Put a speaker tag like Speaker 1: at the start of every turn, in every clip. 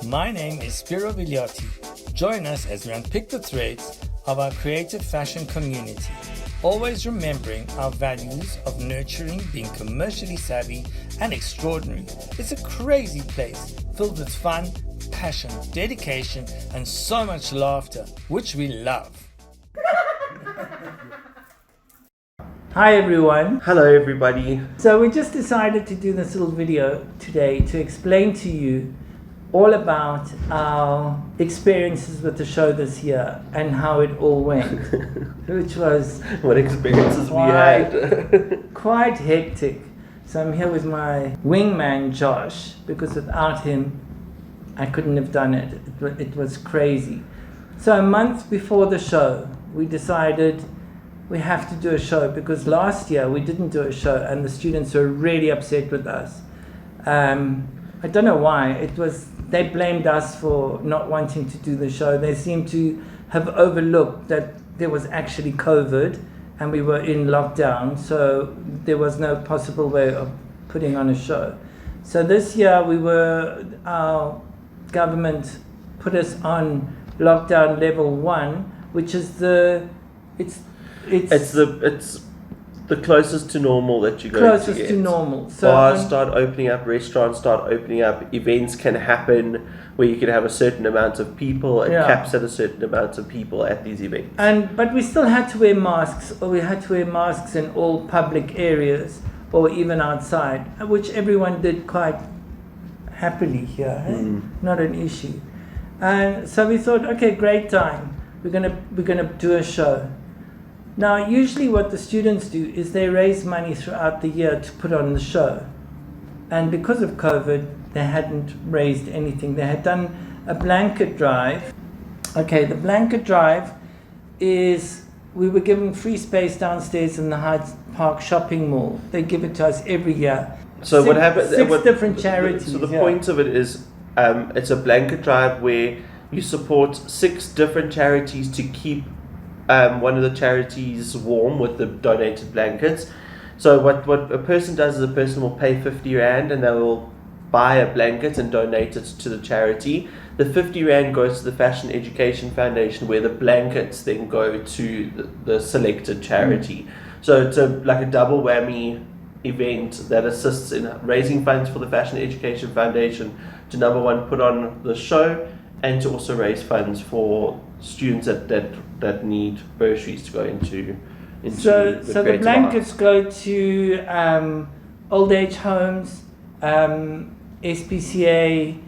Speaker 1: My name is Spiro Villioti. Join us as we unpick the threads of our creative fashion community, always remembering our values of nurturing, being commercially savvy and extraordinary. It's a crazy place filled with fun, passion, dedication and so much laughter, which we love.
Speaker 2: Hi everyone.
Speaker 3: Hello everybody.
Speaker 2: So we just decided to do this little video today to explain to you all about our experiences with the show this year and how it all went, which was
Speaker 3: what experiences we had.
Speaker 2: Quite hectic. So I'm here with my wingman Josh, because without him I couldn't have done it. It was crazy. So a month before the show we decided we have to do a show, because last year we didn't do a show and the students were really upset with us. I don't know why. They blamed us for not wanting to do the show. They seemed to have overlooked that there was actually COVID and we were in lockdown, so there was no possible way of putting on a show. So this year our government put us on lockdown level 1, which is it's
Speaker 3: the closest to normal that you're going to get.
Speaker 2: Closest to normal. So
Speaker 3: bars start opening up, restaurants start opening up, events can happen where you can have a certain amount of people and caps at a certain amount of people at these events.
Speaker 2: But we still had to wear masks, or we had to wear masks in all public areas or even outside, which everyone did quite happily here. Not an issue. And so we thought, okay, great time. We're gonna do a show. Now, usually what the students do is they raise money throughout the year to put on the show. And because of COVID, they hadn't raised anything. They had done a blanket drive. Okay, the blanket drive is, we were given free space downstairs in the Hyde Park shopping mall. They give it to us every year.
Speaker 3: So what happened?
Speaker 2: Six different charities.
Speaker 3: So the point of it is, it's a blanket drive where you support 6 different charities to keep one of the charities warm with the donated blankets. So what a person does is a person will pay 50 Rand and they will buy a blanket and donate it to the charity. The 50 Rand goes to the Fashion Education Foundation, where the blankets then go to the selected charity. So it's like a double whammy event that assists in raising funds for the Fashion Education Foundation to, number one, put on the show, and to also raise funds for students that need bursaries to go into
Speaker 2: so the blankets go to old age homes, SPCA,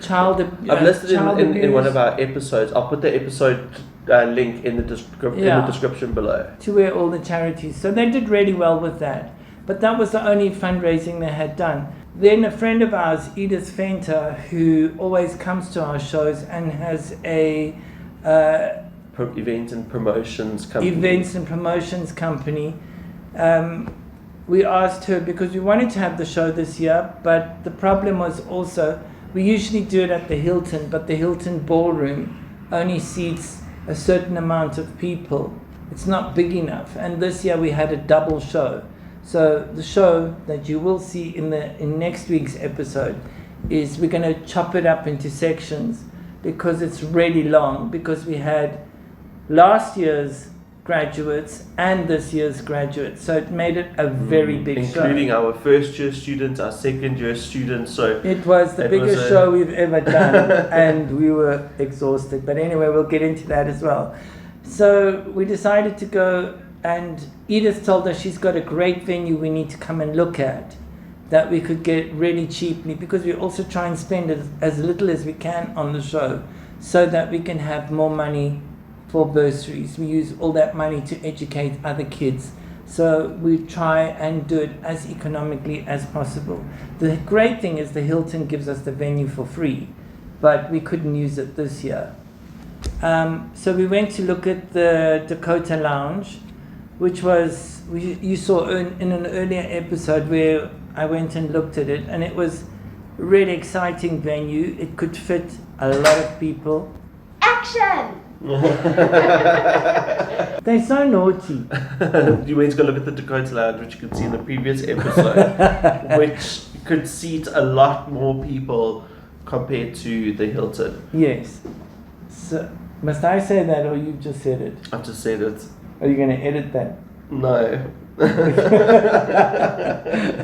Speaker 2: child abuse.
Speaker 3: I've listed in one of our episodes. I'll put the episode link in the description below.
Speaker 2: To where all the charities. So they did really well with that. But that was the only fundraising they had done. Then a friend of ours, Edith Fenter, who always comes to our shows and has a
Speaker 3: events and promotions company.
Speaker 2: We asked her, because we wanted to have the show this year, but the problem was also, we usually do it at the Hilton, but the Hilton ballroom only seats a certain amount of people. It's not big enough. And this year we had a double show. So the show that you will see in next week's episode is, we're going to chop it up into sections because it's really long, because we had last year's graduates and this year's graduates. So it made it a very big show.
Speaker 3: Including our first year students, our second year students. So
Speaker 2: it was the biggest show we've ever done and we were exhausted. But anyway, we'll get into that as well. So we decided to go, and Edith told us she's got a great venue we need to come and look at, that we could get really cheaply, because we also try and spend as little as we can on the show so that we can have more money for bursaries. We use all that money to educate other kids. So we try and do it as economically as possible. The great thing is the Hilton gives us the venue for free, but we couldn't use it this year. So we went to look at the Dakota Lounge, which was, you saw in an earlier episode where I went and looked at it, and it was a really exciting venue. It could fit a lot of people.
Speaker 4: Action!
Speaker 2: They're so naughty.
Speaker 3: You went to go look at the Dakota Lounge, which you could see in the previous episode, which could seat a lot more people compared to the Hilton.
Speaker 2: Yes. So, must I say that or you just said it?
Speaker 3: I've just said it.
Speaker 2: Are you going to edit that?
Speaker 3: No.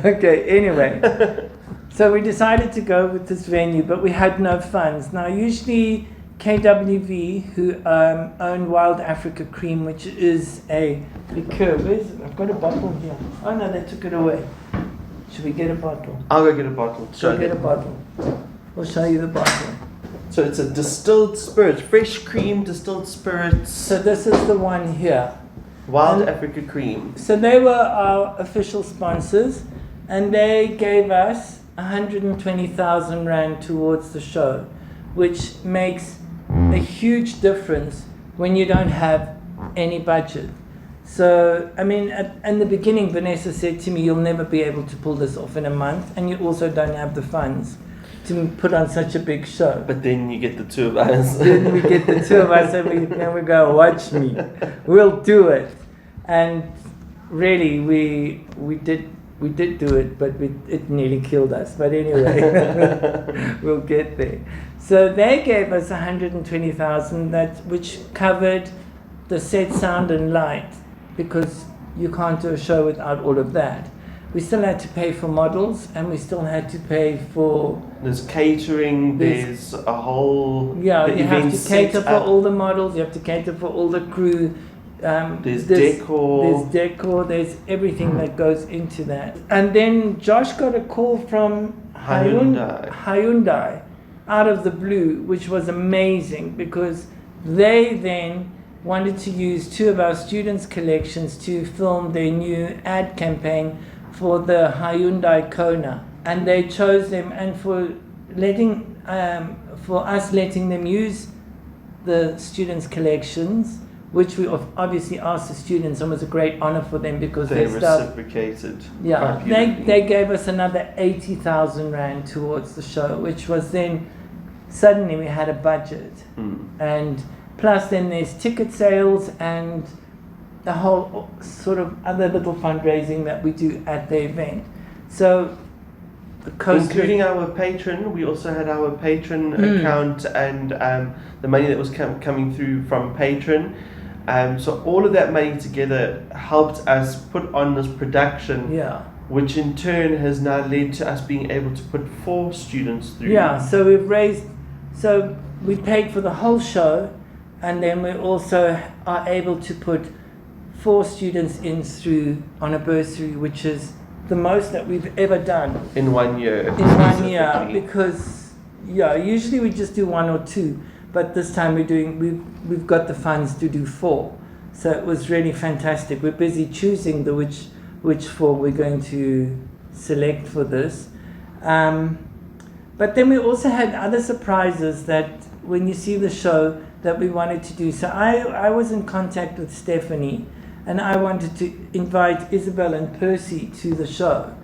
Speaker 2: Okay, anyway. So we decided to go with this venue, but we had no funds. Now, usually KWV, who own Wild Africa Cream, which is a liqueur. Where's it? I've got a bottle here. Oh no, they took it away. Should we get a bottle?
Speaker 3: I'll go get a bottle.
Speaker 2: We'll get a bottle. We'll show you the bottle.
Speaker 3: So it's a distilled spirit, fresh cream distilled spirits.
Speaker 2: So this is the one here.
Speaker 3: Wild Africa Cream.
Speaker 2: So they were our official sponsors, and they gave us 120,000 Rand towards the show, which makes a huge difference when you don't have any budget. So, I mean, in the beginning, Vanessa said to me, you'll never be able to pull this off in a month, and you also don't have the funds to put on such a big show.
Speaker 3: But then you get the two of us.
Speaker 2: Then we get the two of us and we go, watch me. We'll do it. And really, we did do it, but it nearly killed us. But anyway, we'll get there. So they gave us 120,000, which covered the set, sound and light, because you can't do a show without all of that. We still had to pay for models, and we still had to pay for...
Speaker 3: There's catering, there's a whole...
Speaker 2: Yeah, you have to cater for all the models, you have to cater for all the crew.
Speaker 3: There's decor.
Speaker 2: There's decor, there's everything that goes into that. And then Josh got a call from Hyundai out of the blue, which was amazing, because they then wanted to use two of our students' collections to film their new ad campaign for the Hyundai Kona, and they chose them, and for us letting them use the students' collections, which we obviously asked the students, and was a great honor for them because
Speaker 3: they
Speaker 2: their stuff.
Speaker 3: Reciprocated.
Speaker 2: Yeah, they gave us another 80,000 Rand towards the show, which was then suddenly we had a budget, and plus then there's ticket sales and the whole sort of other little fundraising that we do at the event. So,
Speaker 3: including our patron, we also had our patron account and the money that was coming through from patron. So all of that money together helped us put on this production, which in turn has now led to us being able to put 4 students through.
Speaker 2: Yeah, so we paid for the whole show, and then we also are able to put 4 students in through on a bursary, which is the most that we've ever done
Speaker 3: in 1 year.
Speaker 2: In 1 year, because usually we just do 1 or 2, but this time we've got the funds to do 4. So it was really fantastic. We're busy choosing which 4 we're going to select for this. But then we also had other surprises that when you see the show that we wanted to do. So I was in contact with Stephanie, and I wanted to invite Isabelle and Percy to the show.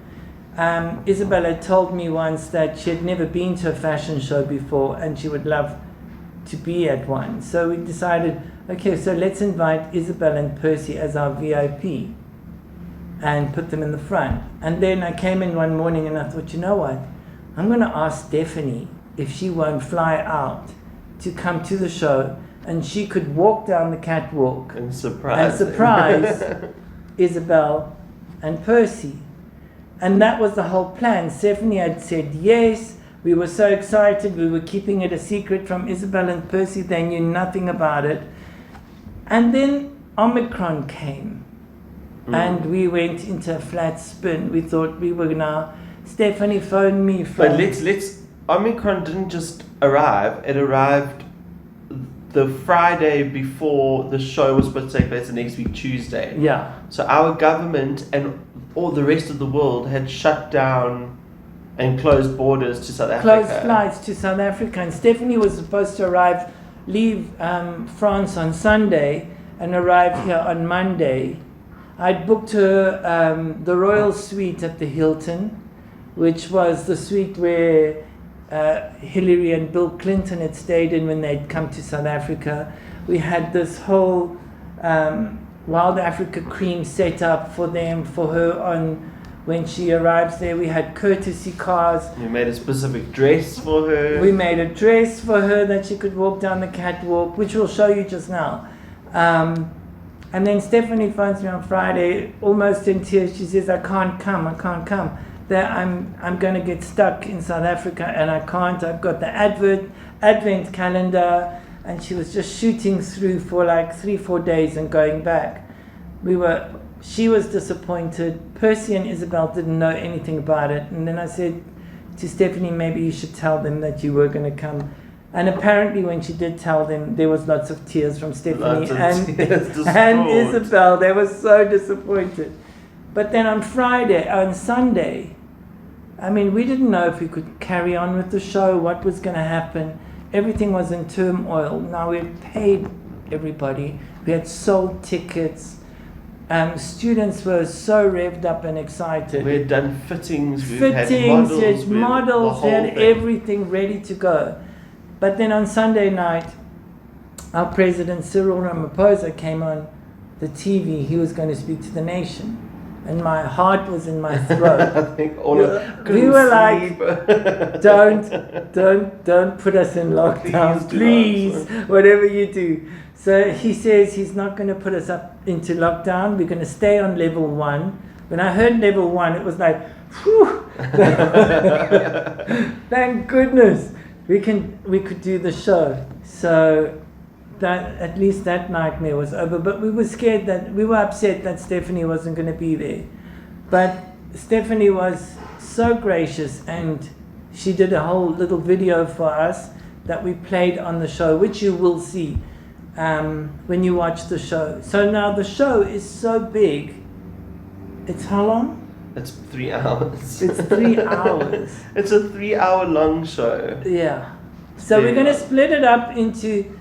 Speaker 2: Isabelle had told me once that she had never been to a fashion show before, and she would love to be at one. So we decided, okay, so let's invite Isabelle and Percy as our VIP and put them in the front. And then I came in one morning and I thought, you know what? I'm going to ask Stephanie if she won't fly out to come to the show, and she could walk down the catwalk
Speaker 3: and surprise
Speaker 2: Isabelle and Percy. And that was the whole plan. Stephanie had said yes. We were so excited. We were keeping it a secret from Isabelle and Percy. They knew nothing about it. And then Omicron came, and we went into a flat spin. We thought we were gonna... Stephanie phoned me from...
Speaker 3: But let's Omicron didn't just arrive. It arrived the Friday before the show was supposed to take place the next week, Tuesday.
Speaker 2: Yeah.
Speaker 3: So our government and all the rest of the world had shut down and closed borders to South Africa.
Speaker 2: Closed flights to South Africa. And Stephanie was supposed to leave France on Sunday and arrive here on Monday. I'd booked her the Royal Suite at the Hilton, which was the suite where Hillary and Bill Clinton had stayed in when they'd come to South Africa. We had this whole Wild Africa Cream set up for them, for her when she arrives there. We had courtesy cars.
Speaker 3: We made a specific dress for her.
Speaker 2: We made a dress for her that she could walk down the catwalk, which we'll show you just now. And then Stephanie phones me on Friday, almost in tears. She says, I can't come. That I'm going to get stuck in South Africa and I can't. I've got the advent calendar. And she was just shooting through for like 3-4 days and going back. She was disappointed. Percy and Isabel didn't know anything about it. And then I said to Stephanie, maybe you should tell them that you were going to come. And apparently when she did tell them, there was lots of tears from Stephanie and Isabel. They were so disappointed. But then on Sunday, I mean, we didn't know if we could carry on with the show, what was going to happen. Everything was in turmoil. Now we had paid everybody. We had sold tickets. Students were so revved up and excited.
Speaker 3: We had done fittings. We had
Speaker 2: models. We had everything ready to go. But then on Sunday night, our president Cyril Ramaphosa came on the TV. He was going to speak to the nation. And my heart was in my throat.
Speaker 3: I think we
Speaker 2: were like, don't put us in lockdown, please, whatever you do. So he says he's not going to put us up into lockdown. We're going to stay on level 1. When I heard level 1, it was like, whew, thank goodness we could do the show. So that at least that nightmare was over. But we were upset that Stephanie wasn't going to be there. But Stephanie was so gracious, and she did a whole little video for us that we played on the show, which you will see when you watch the show. So now the show is so big. It's how long?
Speaker 3: It's 3 hours.
Speaker 2: It's 3 hours.
Speaker 3: It's a 3-hour long show.
Speaker 2: Yeah. So we're going to split it up into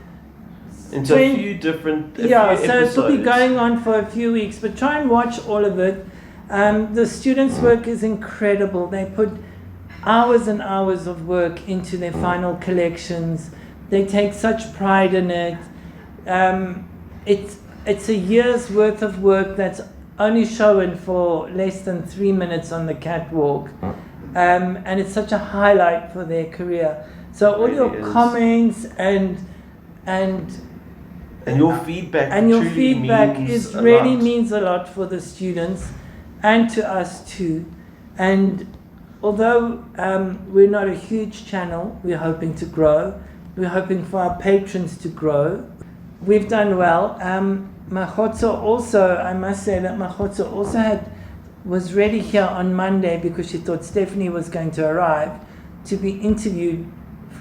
Speaker 3: a few different
Speaker 2: so it'll be going on for a few weeks, but try and watch all of it. The students' work is incredible. They put hours and hours of work into their final collections. They take such pride in it. It's a year's worth of work that's only shown for less than 3 minutes on the catwalk. And it's such a highlight for their career. So all your comments and
Speaker 3: your feedback
Speaker 2: means a lot for the students and to us too. And although we're not a huge channel, we're hoping to grow. We're hoping for our patrons to grow. We've done well. Mahotso also, I must say that Mahotso also was ready here on Monday because she thought Stephanie was going to arrive to be interviewed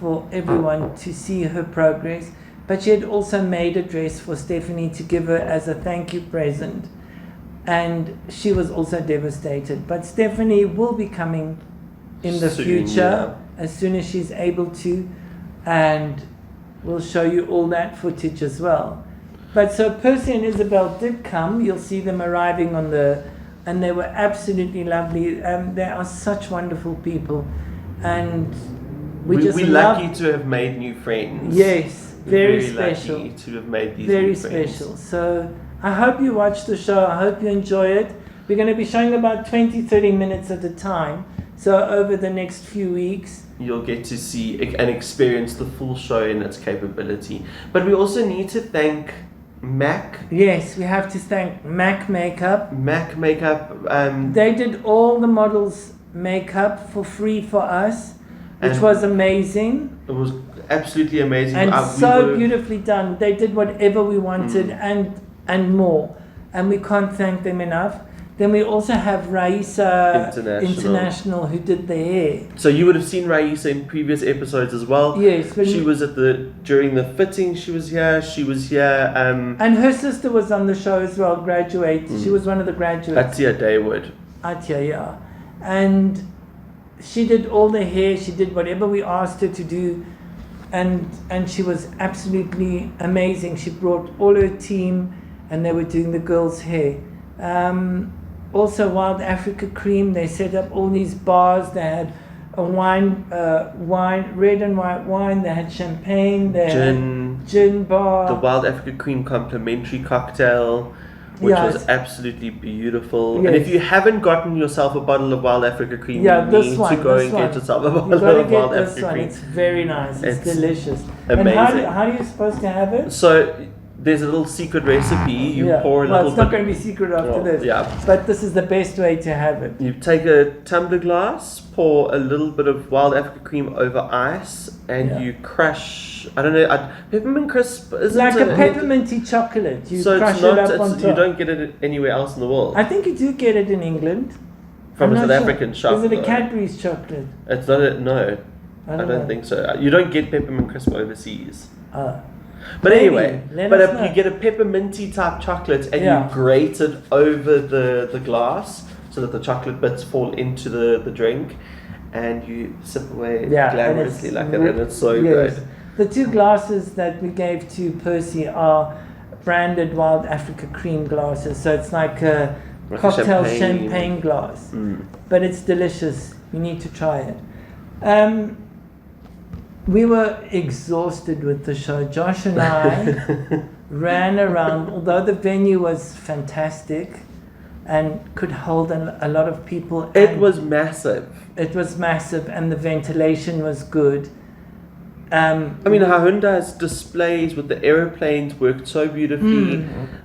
Speaker 2: for everyone to see her progress. But she had also made a dress for Stephanie to give her as a thank you present. And she was also devastated. But Stephanie will be coming in the future as soon as she's able to. And we'll show you all that footage as well. But so Percy and Isabel did come. You'll see them arriving and they were absolutely lovely. They are such wonderful people. And we're
Speaker 3: lucky to have made new friends.
Speaker 2: Yes, very special.
Speaker 3: Lucky to have made these
Speaker 2: very
Speaker 3: new friends.
Speaker 2: Special. So I hope you watch the show. I hope you enjoy it. We're going to be showing about 20-30 minutes at a time. So over the next few weeks,
Speaker 3: you'll get to see and experience the full show in its capability. But we also need to thank MAC.
Speaker 2: Yes, we have to thank MAC Makeup.
Speaker 3: MAC Makeup.
Speaker 2: They did all the models' makeup for free for us, which was amazing.
Speaker 3: It was absolutely amazing.
Speaker 2: And beautifully done. They did whatever we wanted and more. And we can't thank them enough. Then we also have Raisa International who did the hair.
Speaker 3: So you would have seen Raisa in previous episodes as well.
Speaker 2: Yes.
Speaker 3: She was during the fitting, she was here.
Speaker 2: And her sister was on the show as well, She was one of the graduates.
Speaker 3: Atia Daywood.
Speaker 2: Atia, yeah. And she did all the hair, she did whatever we asked her to do. And she was absolutely amazing. She brought all her team and they were doing the girls' hair. Also Wild Africa Cream, they set up all these bars. They had a wine, red and white wine. They had champagne. They had gin bar.
Speaker 3: The Wild Africa Cream complimentary cocktail. which
Speaker 2: Yeah,
Speaker 3: was
Speaker 2: it's-
Speaker 3: absolutely beautiful.
Speaker 2: Yes.
Speaker 3: And if you haven't gotten yourself a bottle of Wild Africa Cream,
Speaker 2: Yeah,
Speaker 3: you
Speaker 2: this
Speaker 3: need
Speaker 2: one,
Speaker 3: to go
Speaker 2: this
Speaker 3: and
Speaker 2: one.
Speaker 3: get yourself a
Speaker 2: You
Speaker 3: bottle
Speaker 2: gotta
Speaker 3: of
Speaker 2: get
Speaker 3: Wild
Speaker 2: this
Speaker 3: Africa
Speaker 2: one.
Speaker 3: Cream.
Speaker 2: It's very nice. It's delicious.
Speaker 3: amazing.
Speaker 2: And how are you supposed to have it?
Speaker 3: So there's a little secret recipe. You pour a
Speaker 2: well,
Speaker 3: little
Speaker 2: it's not
Speaker 3: bit.
Speaker 2: going to be secret after
Speaker 3: Well,
Speaker 2: this.
Speaker 3: yeah.
Speaker 2: But this is the best way to have it.
Speaker 3: You take a tumbler glass, pour a little bit of Wild Africa Cream over ice, and
Speaker 2: Yeah.
Speaker 3: you crush. I don't know. Peppermint crisp isn't
Speaker 2: Like a
Speaker 3: it?
Speaker 2: pepperminty chocolate. You
Speaker 3: So
Speaker 2: crush
Speaker 3: it's not.
Speaker 2: it up on
Speaker 3: You
Speaker 2: top.
Speaker 3: don't get it anywhere else in the world.
Speaker 2: I think you do get it in England.
Speaker 3: From
Speaker 2: I'm
Speaker 3: a
Speaker 2: not
Speaker 3: South
Speaker 2: sure.
Speaker 3: African shop.
Speaker 2: Is it a
Speaker 3: though.
Speaker 2: Cadbury's chocolate?
Speaker 3: It's not a no. I
Speaker 2: don't
Speaker 3: don't
Speaker 2: know.
Speaker 3: think so. You don't get peppermint crisp overseas.
Speaker 2: Ah.
Speaker 3: But
Speaker 2: Maybe.
Speaker 3: anyway,
Speaker 2: Let
Speaker 3: but
Speaker 2: us know.
Speaker 3: you get a pepperminty type chocolate and
Speaker 2: Yeah.
Speaker 3: you grate it over the glass so that the chocolate bits fall into the drink, and you sip away
Speaker 2: Yeah, and
Speaker 3: glamorously
Speaker 2: it's
Speaker 3: like that, and it's so
Speaker 2: yes.
Speaker 3: good.
Speaker 2: The two glasses that we gave to Percy are branded Wild Africa Cream glasses. So it's like a
Speaker 3: Like a
Speaker 2: cocktail
Speaker 3: champagne.
Speaker 2: champagne glass.
Speaker 3: Mm.
Speaker 2: But it's delicious. You need to try it. We were exhausted with the show. Josh and I ran around, although the venue was fantastic and could hold a lot of people.
Speaker 3: It
Speaker 2: and
Speaker 3: was massive.
Speaker 2: It was massive, and the ventilation was good.
Speaker 3: I mean, Hyundai's displays with the aeroplanes worked so beautifully.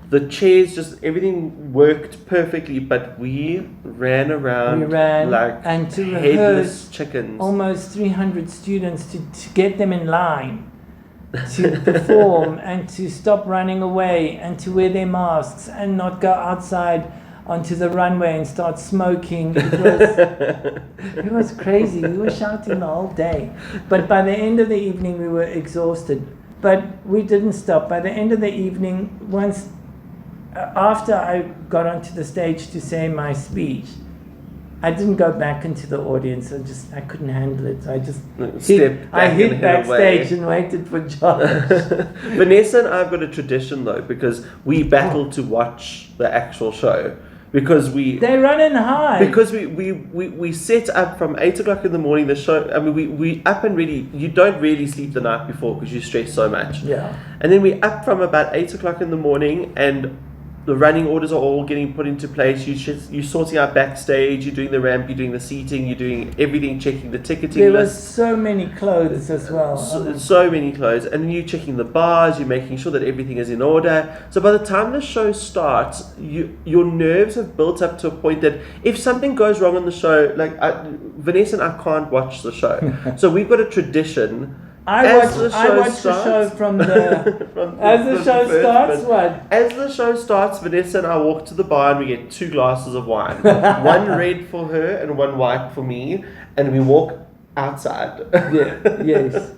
Speaker 3: The chairs, just everything worked perfectly. But we ran around
Speaker 2: We ran,
Speaker 3: like
Speaker 2: and to
Speaker 3: headless
Speaker 2: rehearse
Speaker 3: chickens.
Speaker 2: almost 300 students to get them in line to perform and to stop running away and to wear their masks and not go outside onto the runway and start smoking. It was crazy. We were shouting the whole day. But by the end of the evening, we were exhausted. But we didn't stop. By the end of the evening, after I got onto the stage to say my speech, I didn't go back into the audience. I couldn't handle it. So I just
Speaker 3: Stepped back and
Speaker 2: hid
Speaker 3: hid
Speaker 2: backstage
Speaker 3: away.
Speaker 2: and waited for Josh.
Speaker 3: Vanessa and I've got a tradition though, because we battle to watch the actual show. Because we
Speaker 2: Run and hide.
Speaker 3: Because we set up from 8 o'clock in the morning. The show. I mean, we up and ready. You don't really sleep the night before because you stress so much.
Speaker 2: Yeah.
Speaker 3: And then we up from about 8 o'clock in the morning, and the running orders are all getting put into place. You're sorting out backstage. You're doing the ramp. You're doing the seating. You're doing everything. Checking the ticketing
Speaker 2: There was
Speaker 3: list.
Speaker 2: so many clothes as well.
Speaker 3: So many clothes, and then you're checking the bars, you're making sure that everything is in order. So by the time the show starts, your nerves have built up to a point that if something goes wrong on the show, like Vanessa and I can't watch the show. So we've got a tradition.
Speaker 2: I watch the show from the as the show starts. What?
Speaker 3: As the show starts, Vanessa and I walk to the bar and we get 2 glasses of wine, one red for her and one white for me, and we walk outside.
Speaker 2: Yeah. Yes.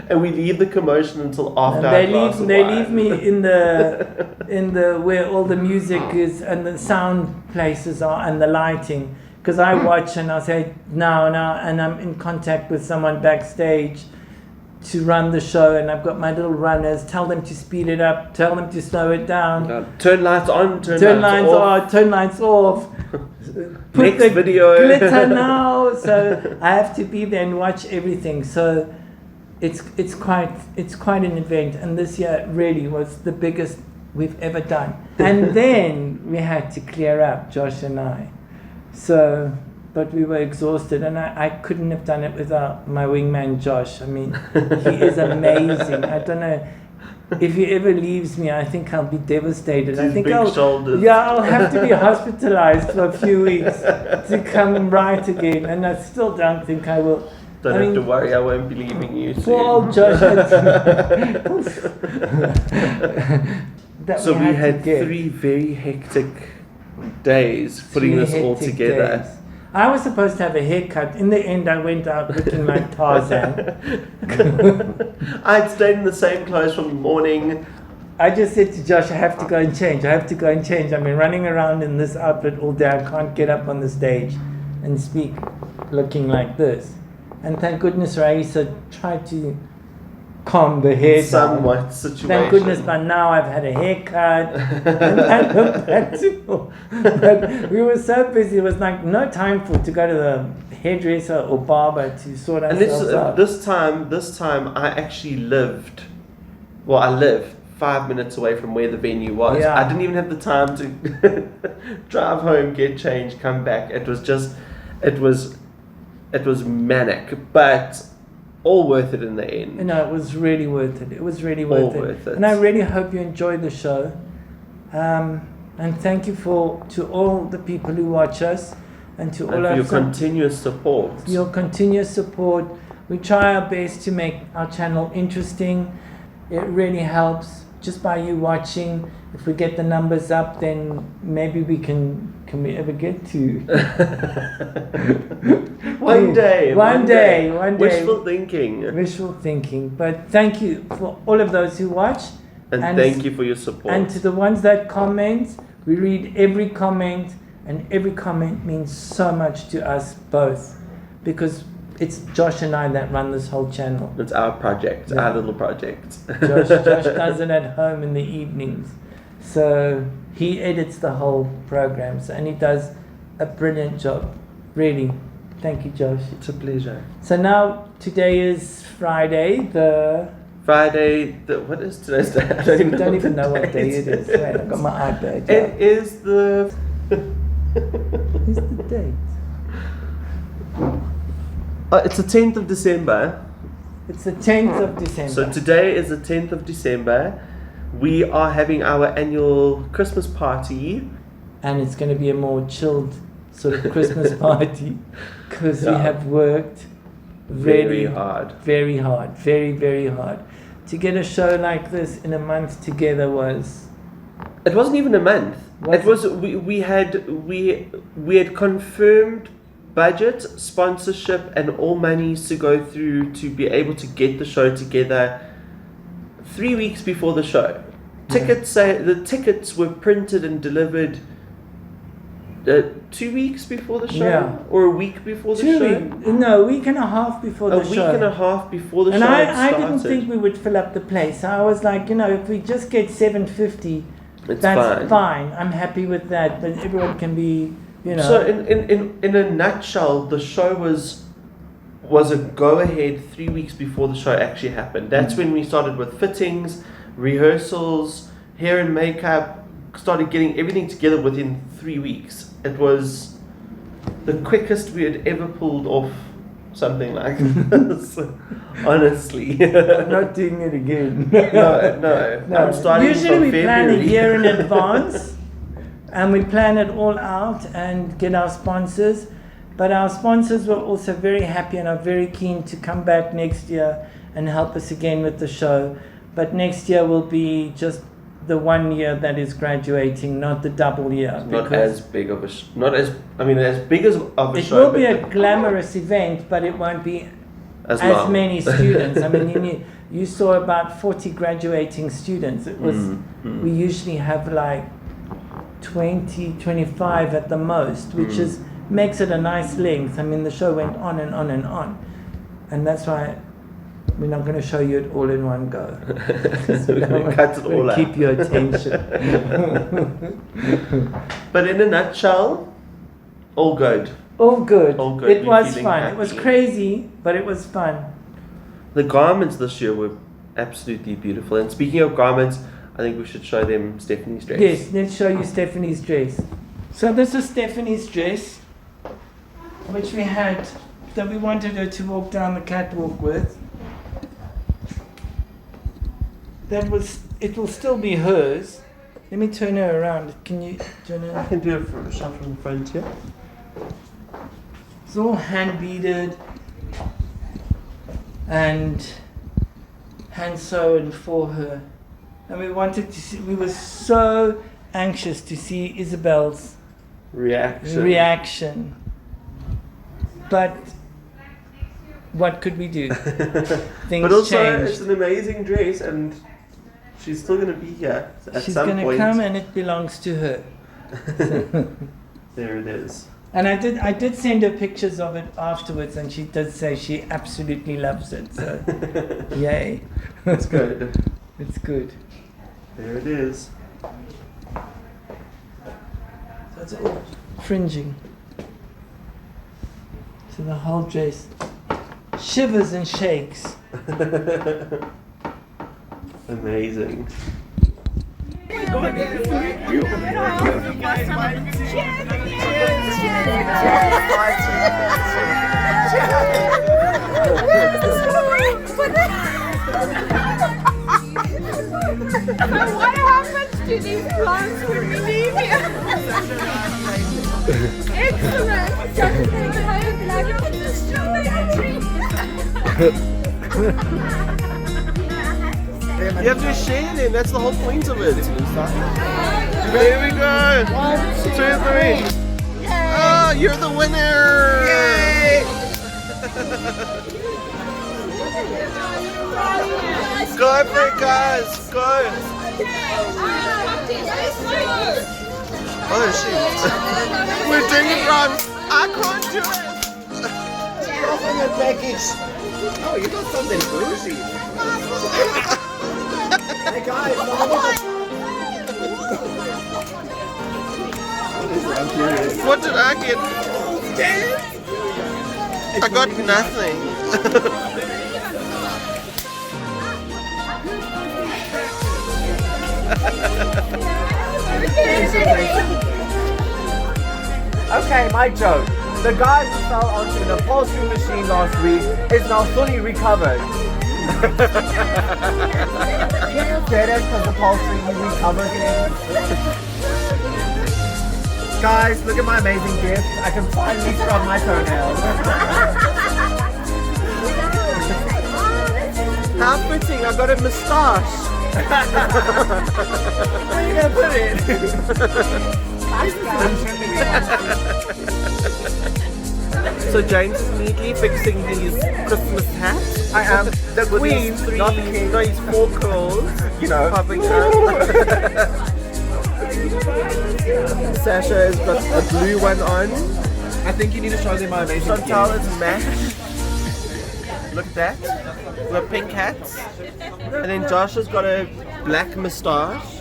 Speaker 3: And we leave the commotion until after
Speaker 2: And
Speaker 3: our glass of
Speaker 2: they
Speaker 3: wine.
Speaker 2: leave me in the where all the music is and the sound places are and the lighting, because I watch and I say now, and I'm in contact with someone backstage to run the show, and I've got my little runners. Tell them to speed it up. Tell them to slow it down.
Speaker 3: Turn lights on.
Speaker 2: Turn lights on. Turn lights off. Put
Speaker 3: Next
Speaker 2: the
Speaker 3: video.
Speaker 2: glitter now. So I have to be there and watch everything. So it's quite an event, and this year really was the biggest we've ever done. And then we had to clear up, Josh and I. So, but we were exhausted, and I couldn't have done it without my wingman Josh. I mean, he is amazing. I don't know. If he ever leaves me, I think I'll be devastated. I think
Speaker 3: big shoulders.
Speaker 2: I'll have to be hospitalized for a few weeks to come right again, and I still don't think I will.
Speaker 3: Don't have to worry, I won't be leaving you soon.
Speaker 2: Poor old Josh.
Speaker 3: So we had 3 very hectic days putting this all together.
Speaker 2: I was supposed to have a haircut. In the end, I went out looking like Tarzan.
Speaker 3: I'd stayed in the same clothes from the morning.
Speaker 2: I just said to Josh, I have to go and change. I've been running around in this outfit all day. I can't get up on the stage and speak looking like this. And thank goodness Raisa tried to calm the hair
Speaker 3: Somewhat
Speaker 2: down.
Speaker 3: situation.
Speaker 2: Thank goodness by now I've had a haircut and I look back to. But we were so busy, it was like no time to go to the hairdresser or barber to sort
Speaker 3: And
Speaker 2: ourselves out.
Speaker 3: this time I actually lived. Well, I live 5 minutes away from where the venue was.
Speaker 2: Yeah.
Speaker 3: I didn't even have the time to drive home, get changed, come back. It was manic, but all worth it in the end.
Speaker 2: No, it was really worth it. It was really
Speaker 3: All
Speaker 2: worth it.
Speaker 3: it.
Speaker 2: And I really hope you enjoyed the show. And thank you to all the people who watch us and to all
Speaker 3: And for
Speaker 2: our
Speaker 3: your continuous support.
Speaker 2: your continuous support. We try our best to make our channel interesting. It really helps just by you watching. If we get the numbers up, then maybe we can we ever get to
Speaker 3: One day.
Speaker 2: One day.
Speaker 3: Wishful thinking.
Speaker 2: Wishful thinking. But thank you for all of those who watch.
Speaker 3: And thank you for your support.
Speaker 2: And to the ones that comment, we read every comment, and every comment means so much to us both, because it's Josh and I that run this whole channel.
Speaker 3: It's our project,
Speaker 2: Yeah.
Speaker 3: our little project.
Speaker 2: Josh does it at home in the evenings. So he edits the whole programs, and he does a brilliant job. Really. Thank you, Josh.
Speaker 3: It's a pleasure.
Speaker 2: So now, today is Friday,
Speaker 3: What is today's day? I don't even know
Speaker 2: what day it is. Wait, I've got my iPad.
Speaker 3: It is the...
Speaker 2: Here's the date.
Speaker 3: It's the 10th of December.
Speaker 2: It's the 10th of December.
Speaker 3: So today is the 10th of December. We are having our annual Christmas party.
Speaker 2: And it's going to be a more chilled sort of Christmas party, because we have worked
Speaker 3: Very hard.
Speaker 2: Very hard. Very, very hard. To get a show like this in a month together was...
Speaker 3: It wasn't even a month. We had confirmed budget, sponsorship, and all monies to go through to be able to get the show together 3 weeks before the show. The tickets were printed and delivered 2 weeks before the show, or a week before the show.
Speaker 2: A week and a half before the show.
Speaker 3: A week and a half before the show.
Speaker 2: And I
Speaker 3: started.
Speaker 2: didn't think we would fill up the place. I was like, if we just get 750,
Speaker 3: It's
Speaker 2: that's fine. I'm happy with that. But everyone can be,
Speaker 3: So in a nutshell, the show was a go-ahead 3 weeks before the show actually happened. That's when we started with fittings, rehearsals, hair and makeup, started getting everything together within 3 weeks. It was the quickest we had ever pulled off something like this. Honestly.
Speaker 2: I'm not doing it again.
Speaker 3: No. I'm starting
Speaker 2: Usually
Speaker 3: from
Speaker 2: we plan
Speaker 3: February.
Speaker 2: a year in advance, and we plan it all out and get our sponsors. But our sponsors were also very happy and are very keen to come back next year and help us again with the show. But next year will be just the 1 year that is graduating, not the double year.
Speaker 3: Not as big of a as big as of a
Speaker 2: it
Speaker 3: show.
Speaker 2: It will be a glamorous event, but it won't be as
Speaker 3: long.
Speaker 2: many students. I mean, you saw about 40 graduating students. It was we usually have like 20, 25 at the most, which makes it a nice length. I mean, the show went on and on and on, and that's why we're not going to show you it all in one go.
Speaker 3: We're going to cut it all out.
Speaker 2: Keep your attention.
Speaker 3: But in a nutshell, all good.
Speaker 2: All good.
Speaker 3: All good.
Speaker 2: It
Speaker 3: We're
Speaker 2: was
Speaker 3: feeling
Speaker 2: fun.
Speaker 3: happy.
Speaker 2: It was crazy, but it was fun.
Speaker 3: The garments this year were absolutely beautiful. And speaking of garments, I think we should show them Stephanie's dress.
Speaker 2: Yes, let's show you Stephanie's dress. So this is Stephanie's dress, which we had, that we wanted her to walk down the catwalk with. It will still be hers. Let me turn her around. Can you turn her?
Speaker 3: I can do a shot from the front here.
Speaker 2: It's all hand beaded and hand sewn for her. And we wanted to see, we were so anxious to see Isabel's reaction. But what could we do? Things
Speaker 3: but also,
Speaker 2: changed.
Speaker 3: it's an amazing dress, and she's still going to be here at
Speaker 2: She's
Speaker 3: some
Speaker 2: going to
Speaker 3: point.
Speaker 2: come, and it belongs to her.
Speaker 3: There it is.
Speaker 2: And I did send her pictures of it afterwards, and she did say she absolutely loves it. So, yay!
Speaker 3: It's good.
Speaker 2: It's good.
Speaker 3: There it is.
Speaker 2: So it's all fringing. So the whole dress shivers and shakes.
Speaker 3: Amazing.
Speaker 4: What happens to these plants when we leave here? Excellent! Just take home like a strawberry.
Speaker 3: You have to share them, that's the whole point of it. There we go. 1, 2, 3. Oh, you're the winner! Yay! Go for it, guys! Go! Oh shit! We're doing it wrong! I can't do it!
Speaker 5: Open the package. Oh, you got something bougie. Hey guys, I'm curious.
Speaker 3: What did I get? I got nothing.
Speaker 5: Okay, my joke. The guy who fell onto an upholstery machine last week is now fully recovered. Can you get it because upholstery you recovered it? Guys, look at my amazing gift. I can finally scrub my toenails.
Speaker 3: How fitting, I got a moustache.
Speaker 5: Where are you gonna put it?
Speaker 3: So James is neatly fixing his Christmas hat.
Speaker 5: I am the queen, not the king.
Speaker 3: No, he's 4 curls.
Speaker 5: You know.
Speaker 3: Popping up. Sasha has got a blue one on.
Speaker 5: I think you need to show them my amazing
Speaker 3: Chantal
Speaker 5: gift.
Speaker 3: is matched. Look at that. We've got pink hats. And then Josh has got a black moustache.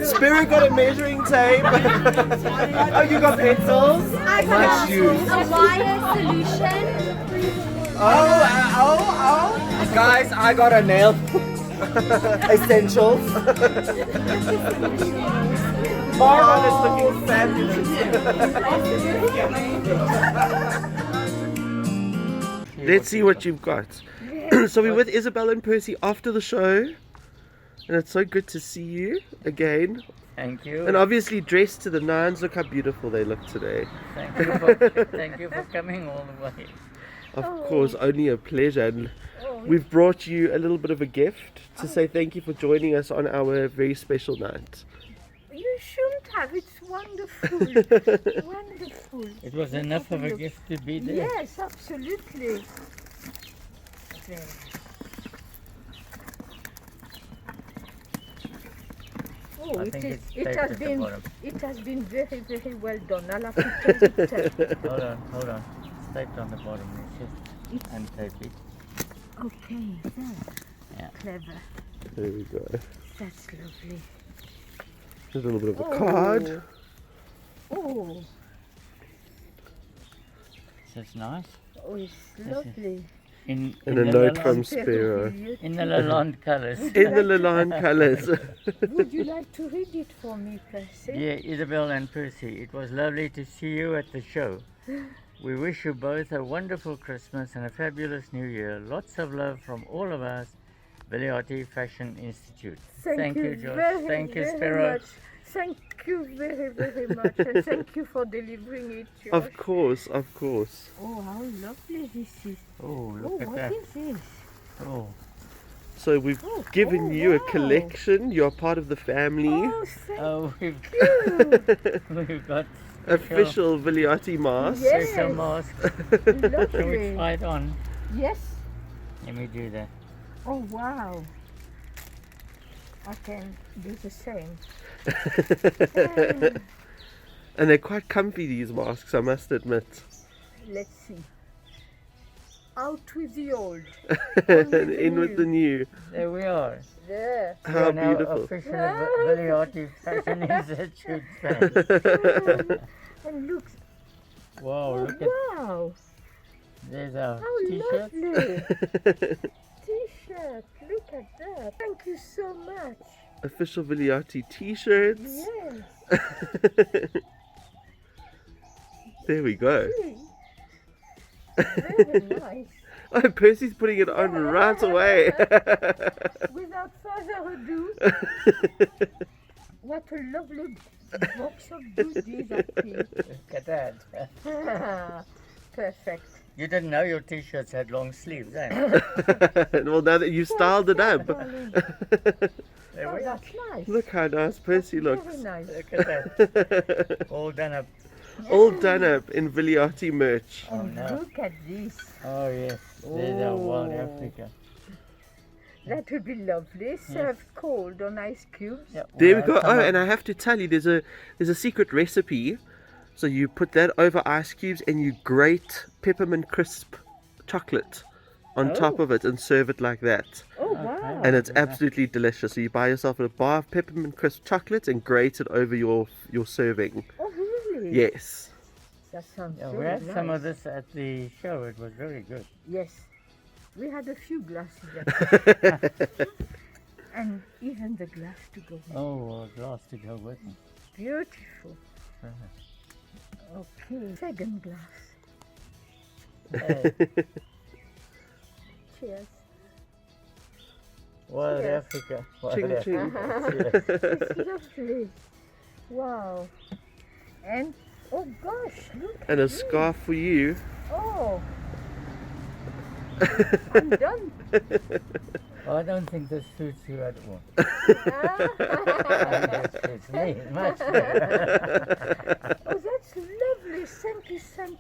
Speaker 3: Spirit got a measuring tape.
Speaker 5: Oh, you got pencils?
Speaker 4: I
Speaker 5: My
Speaker 4: got
Speaker 5: shoes.
Speaker 4: a wire solution.
Speaker 5: Oh. Guys, I got a nail. Essentials.
Speaker 3: Marvelous looking fabulous. Let's see what you've got. So we're with Isabelle and Percy after the show. And it's so good to see you again.
Speaker 1: Thank you.
Speaker 3: And obviously dressed to the nines. Look how beautiful they look today.
Speaker 1: Thank you for coming all the way.
Speaker 3: Of course, only a pleasure. And we've brought you a little bit of a gift to say thank you for joining us on our very special night.
Speaker 4: You shouldn't have. It's wonderful. Wonderful.
Speaker 1: It was enough of a gift to be there.
Speaker 4: Yes, absolutely. There. Oh,
Speaker 1: I think it's taped
Speaker 4: it
Speaker 1: at the bottom.
Speaker 4: has been very, very well done. I'll have to take it.
Speaker 1: Hold on. It's taped on the bottom. It's just untape it.
Speaker 4: Okay, there.
Speaker 1: Yeah.
Speaker 4: Clever.
Speaker 3: There we go.
Speaker 4: That's lovely.
Speaker 3: There's a little bit of a card.
Speaker 4: Oh,
Speaker 1: It's nice.
Speaker 4: it's lovely.
Speaker 1: In
Speaker 3: And
Speaker 1: the
Speaker 3: a note
Speaker 1: Lalonde-
Speaker 3: from Spiro.
Speaker 1: in the Lalonde colours.
Speaker 3: In the Lalonde colours.
Speaker 4: Would you like to read it for me, Percy?
Speaker 1: Yeah, Isabelle and Percy, it was lovely to see you at the show. We wish you both a wonderful Christmas and a fabulous New Year. Lots of love from all of us, Villioti Fashion Institute.
Speaker 4: Thank you,
Speaker 1: Josh.
Speaker 4: very,
Speaker 1: Thank you,
Speaker 4: very
Speaker 1: Spiro.
Speaker 4: much. Thank you very, very much. And thank you for delivering it, Josh.
Speaker 3: Of course.
Speaker 4: Oh, how lovely this is.
Speaker 1: Oh,
Speaker 4: Oh,
Speaker 1: look at
Speaker 4: what
Speaker 1: that.
Speaker 4: is this?
Speaker 1: Oh,
Speaker 3: So we've given you a
Speaker 4: wow.
Speaker 3: collection. You're part of the family.
Speaker 4: Oh, thank
Speaker 1: oh
Speaker 4: you.
Speaker 1: we've got
Speaker 3: Official Villioti mask.
Speaker 4: Yes.
Speaker 1: special mask. Shall we
Speaker 4: Lovely.
Speaker 1: try it on?
Speaker 4: Yes.
Speaker 1: Let me do that.
Speaker 4: Oh, wow. I can do the same.
Speaker 3: And they're quite comfy, these masks, I must admit.
Speaker 4: Let's see. Out with the old.
Speaker 3: And in with the new.
Speaker 1: There we are.
Speaker 4: There.
Speaker 1: We
Speaker 3: How
Speaker 1: are now
Speaker 3: beautiful.
Speaker 1: official Villioti Fashion Institute fans.
Speaker 4: And look.
Speaker 1: Wow,
Speaker 4: Oh,
Speaker 1: look at
Speaker 4: wow.
Speaker 1: there's our
Speaker 4: How
Speaker 1: t-shirt.
Speaker 4: lovely. T-shirt. that. Look at that. Thank you so much.
Speaker 3: Official Villioti t-shirts.
Speaker 4: Yes.
Speaker 3: There we go.
Speaker 4: Very nice.
Speaker 3: Oh, Percy's putting it on right away.
Speaker 4: Without further ado, what a lovely box of goodies actually.
Speaker 1: Look at that.
Speaker 4: Perfect.
Speaker 1: You didn't know your t-shirts had long sleeves, eh?
Speaker 3: Well, now that you've styled it up.
Speaker 4: Darling.
Speaker 1: There
Speaker 4: Oh,
Speaker 1: we are.
Speaker 4: that's nice.
Speaker 3: Look how nice Percy
Speaker 4: Very
Speaker 3: looks.
Speaker 4: nice.
Speaker 1: Look at that. All done up.
Speaker 3: All done up in Villioti merch.
Speaker 1: Oh,
Speaker 4: And
Speaker 1: no.
Speaker 4: look at this.
Speaker 1: Oh, yes. There's our wild
Speaker 4: Oh.
Speaker 1: Africa.
Speaker 4: That would be lovely. Served cold on ice cubes.
Speaker 1: Yep.
Speaker 3: There we go.
Speaker 1: Some
Speaker 3: Oh,
Speaker 1: of-
Speaker 3: and I have to tell you, there's a secret recipe. So you put that over ice cubes and you grate peppermint crisp chocolate on top of it and serve it like that.
Speaker 4: Oh, wow.
Speaker 3: And it's absolutely delicious. So you buy yourself a bar of peppermint crisp chocolate and grate it over your serving.
Speaker 4: Oh, really?
Speaker 3: Yes.
Speaker 4: That sounds
Speaker 1: Yeah,
Speaker 4: very
Speaker 1: we had
Speaker 4: nice.
Speaker 1: some of this at the show. It was very good.
Speaker 4: Yes. We had a few glasses. And even the glass to go with.
Speaker 1: Oh, a glass to go with it.
Speaker 4: Beautiful. Okay. Second glass. Cheers.
Speaker 1: Wild
Speaker 4: Yes.
Speaker 1: Africa. Wild
Speaker 3: Ching, ching.
Speaker 1: Africa.
Speaker 4: It's lovely. Wow. And, oh gosh, look.
Speaker 3: And
Speaker 4: at
Speaker 3: a
Speaker 4: this.
Speaker 3: scarf for you.
Speaker 4: Oh. I'm done.
Speaker 1: I don't think this suits you at all.
Speaker 4: Ah.
Speaker 1: It's me, much better.
Speaker 4: Oh, that's lovely. Thank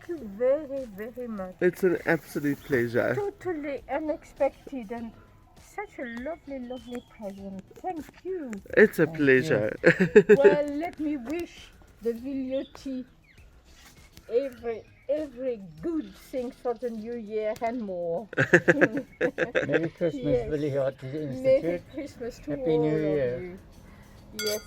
Speaker 4: you very, very much.
Speaker 3: It's an absolute pleasure.
Speaker 4: Totally unexpected and such a lovely, lovely present. Thank you.
Speaker 3: It's a pleasure.
Speaker 4: Well, let me wish the Villioti every good thing for the new year and more.
Speaker 1: Merry Christmas,
Speaker 4: Yes.
Speaker 1: Villioti
Speaker 4: Merry
Speaker 1: Institute.
Speaker 4: Christmas to
Speaker 1: Happy
Speaker 4: all
Speaker 1: New
Speaker 4: of
Speaker 1: Year.
Speaker 4: you. Yes.